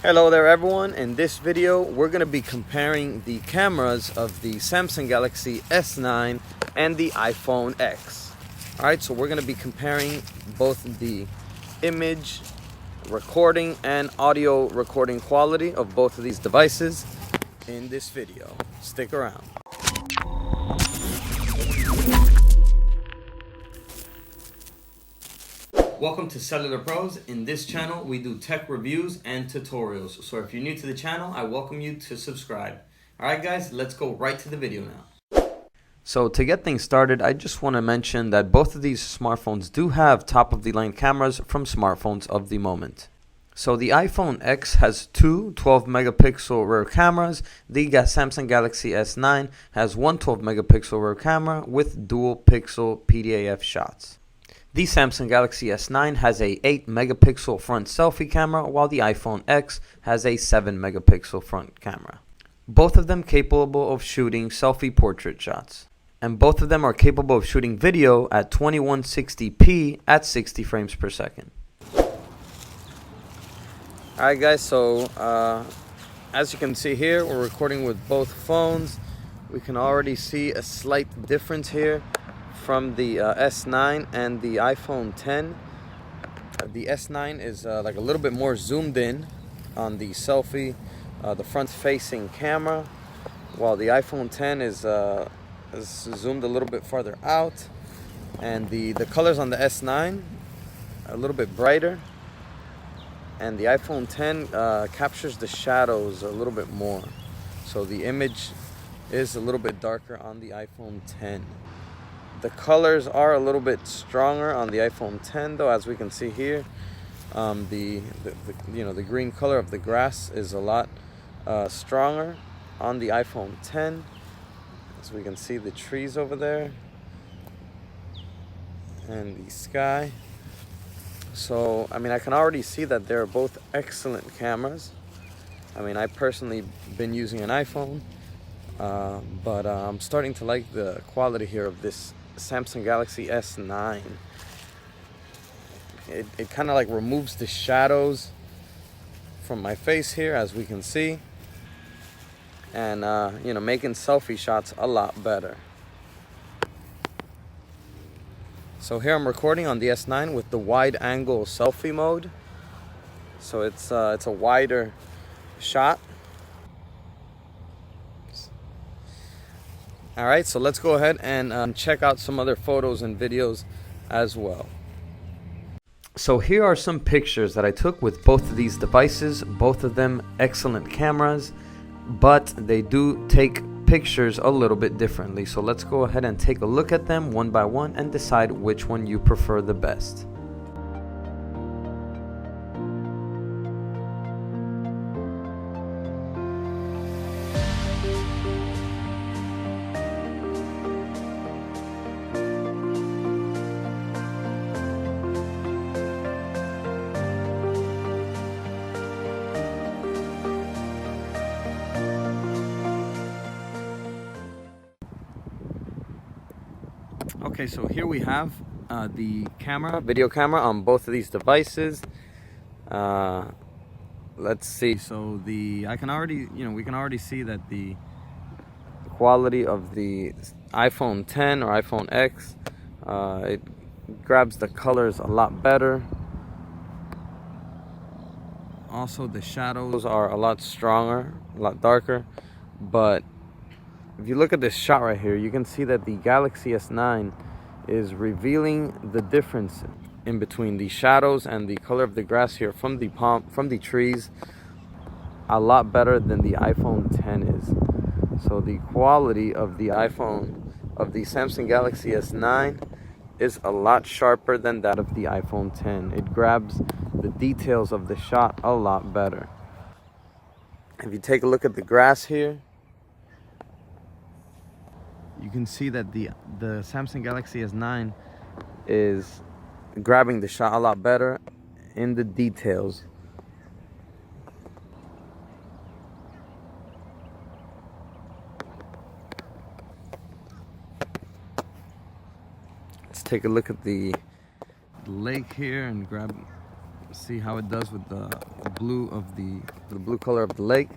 Hello there everyone. In this video we're going to be comparing the cameras of the Samsung Galaxy S9 and the iPhone X. Alright, so we're going to be comparing both the image recording and audio recording quality of both of these devices in this video. Stick around. Welcome to Cellular Pros. In this channel, we do tech reviews and tutorials. So if you're new to the channel, I welcome you to subscribe. Alright guys, let's go right to the video now. So to get things started, I just want to mention that both of these smartphones do have top-of-the-line cameras from smartphones of the moment. So the iPhone X has two 12-megapixel rear cameras. The Samsung Galaxy S9 has one 12-megapixel rear camera with dual-pixel PDAF shots. The Samsung Galaxy S9 has a 8-megapixel front selfie camera, while the iPhone X has a 7-megapixel front camera. Both of them capable of shooting selfie portrait shots. And both of them are capable of shooting video at 2160p at 60 frames per second. Alright guys, so as you can see here, we're recording with both phones. We can already see a slight difference here from the S9 and the iPhone X. The S9 is like a little bit more zoomed in on the selfie, the front-facing camera, while the iPhone X is zoomed a little bit farther out, and the colors on the S9 are a little bit brighter, and the iPhone X captures the shadows a little bit more, so the image is a little bit darker on the iPhone X. The colors are a little bit stronger on the iPhone X, though, as we can see here. The green color of the grass is a lot stronger on the iPhone X. As we can see the trees over there and the sky. So, I mean, I can already see that they're both excellent cameras. I mean, I personally been using an iPhone, but I'm starting to like the quality here of this Samsung Galaxy S9. It kind of like removes the shadows from my face here, as we can see, and making selfie shots a lot better. So here I'm recording on the S9 with the wide angle selfie mode, so it's a wider shot. Alright, so let's go ahead and check out some other photos and videos as well. So here are some pictures that I took with both of these devices. Both of them excellent cameras, but they do take pictures a little bit differently. So let's go ahead and take a look at them one by one and decide which one you prefer the best. Okay, so here we have the video camera on both of these devices. Let's see. So we can already see that the quality of the iPhone X or iPhone X, it grabs the colors a lot better. Also, the shadows are a lot stronger, a lot darker, but if you look at this shot right here, you can see that the Galaxy S9 is revealing the difference in between the shadows and the color of the grass here from the trees a lot better than the iPhone X is. So the quality of the Samsung Galaxy S9 is a lot sharper than that of the iPhone X. It grabs the details of the shot a lot better. If you take a look at the grass here, you can see that the Samsung Galaxy S9 is grabbing the shot a lot better in the details. Let's take a look at the lake here and grab See how it does with the blue of the blue color of the lake.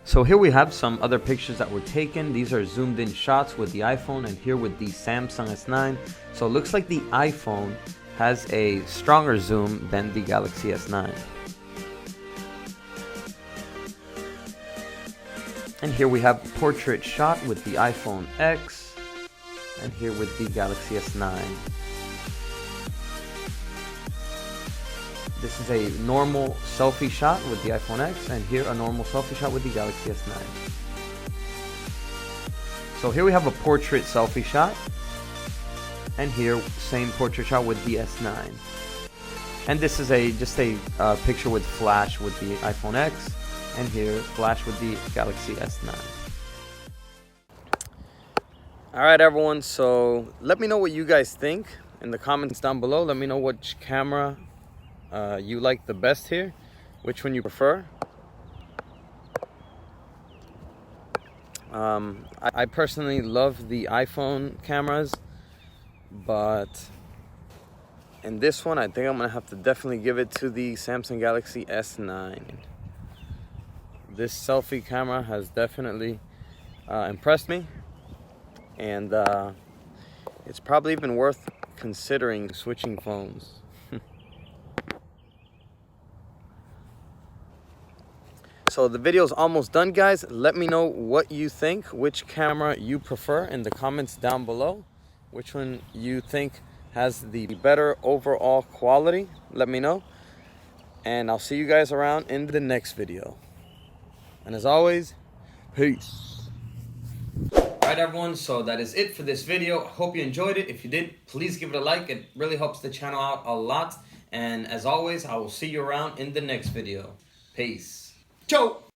So here we have some other pictures that were taken. These are zoomed in shots with the iPhone and here with the Samsung S9. So it looks like the iPhone has a stronger zoom than the Galaxy S9. And here we have a portrait shot with the iPhone X and here with the Galaxy S9. This is a normal selfie shot with the iPhone X, and here a normal selfie shot with the Galaxy S9. So here we have a portrait selfie shot, and here same portrait shot with the S9. And this is just a picture with flash with the iPhone X, and here flash with the Galaxy S9. All right, everyone. So let me know what you guys think in the comments down below. Let me know which camera you like the best here, which one you prefer. I personally love the iPhone cameras, but in this one I think I'm gonna have to definitely give it to the Samsung Galaxy S9. This selfie camera has definitely impressed me, and it's probably even worth considering switching phones. So the video is almost done, guys. Let me know what you think, which camera you prefer in the comments down below. Which one you think has the better overall quality. Let me know. And I'll see you guys around in the next video. And as always, peace. Alright everyone, so that is it for this video. Hope you enjoyed it. If you did, please give it a like. It really helps the channel out a lot. And as always, I will see you around in the next video. Peace. Ciao!